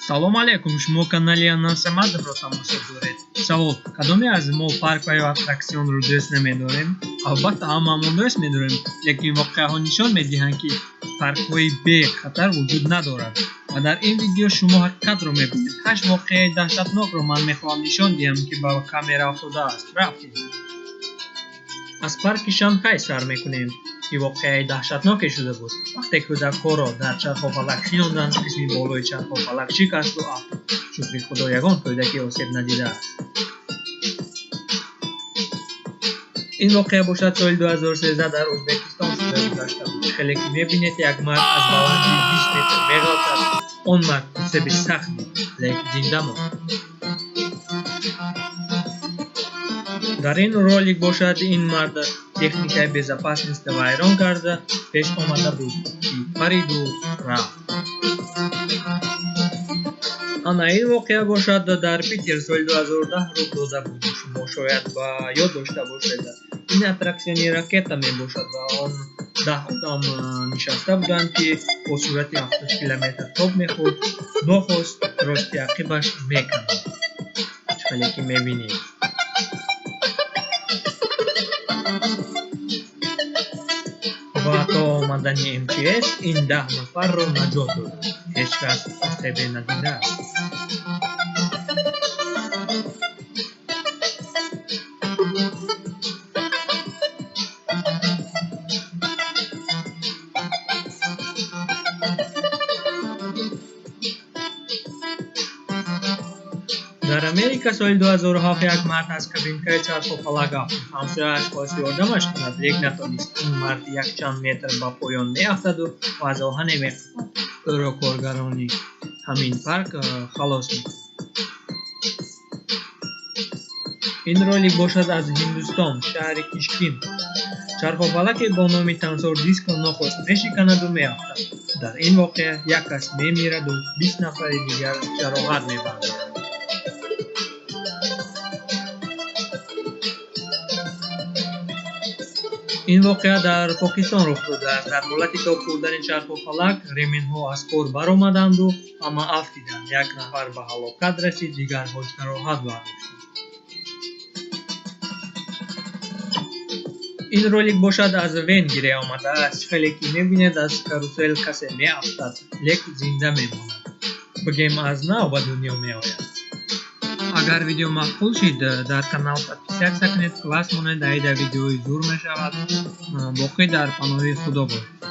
Салом алейкум, шумо канали Анан Самадовро тамошо доред. Савол, кадоме аз мо паркҳои аттраксионро дӯст намедорем? Албатта ҳамамон дӯст медорем, лекин воқеаҳо нишон медиҳанд ки паркҳои бехатар вуҷуд надорад. Ва дар ин видео шумо ҳақиқатро мебинед. 8 воқеаи даҳшатнокро ман мехоҳам нишон диҳам, ки ба камера афтодааст. Рафтем. аз парки Шанхай сар мекунем, ки воқеаи даҳшатноке шуда буд. Вақте кӯдакҳоро дар чархофалак шинонданд, қисми болои чархофалак шикасту авто шукри худо ягон кӯдаки осеб надидааст. ин воқеа бошад соли 2013 дар Ӯзбекистон шуда гузашта буд. хеле ки мебинед як мард аз баланди 20 метр меғалтад. он мард осеби сахт буд, лекин зинда монд. дар ин ролик бошад ин мард техникаи безопасности вайрон карда пеш омада буд, ки париду рафт. ана ин воқеа бошад дар Питер соли 2010 рух дода буд. шумо шояд ба ёд дошта бошед. ин аттраксиони ракета мебошад ва он 10 одам нишаста буданд, ки бо суръати 70 километр тоб мехӯрд, нохост рости ақибаш мекард. хеле ки мебинед. ва то омадани МЧС ин 10 нафарро наҷот дод. ҳеҷ кас осебе надидааст. дар Америка соли 2007 як мард аз кабинкаи чархофалак афтад. ҳамсояаш хоисти ёрдамаш кунад, лек натонист. ин мард якчанд метр ба поён меафтаду ва аз оҳане меқапад. ӯро коргарони ҳамин парк халос мекунад. ин ролик бошад аз Ҳиндустон, шаҳри Кишкин. чархофалаке бо номи Тансор Диско нохост мешиканаду меафтад. дар ин воқеа як кас мемираду 20 нафари дигар ҷароҳат мебаранд. ин воқеа дар Покистон рух додааст. дар ҳолати тоб хӯрдани чархофалак ременҳо аз кор баромаданду ҳама афтиданд. як нафар ба ҳалокат расид, дигарҳо ҷароҳат бардоштанд. ин ролик бошад аз Венгрия омадааст. хеле ки мебинед аз карусел касе меафтад, лек зинда мемонад. бигем аз нав ба дунё меояд. агар видео мақбул шид, дар канал подписатсия кунед, класс монед, айда видеои зур мешавад. боқӣ дар паноҳи худо бошед.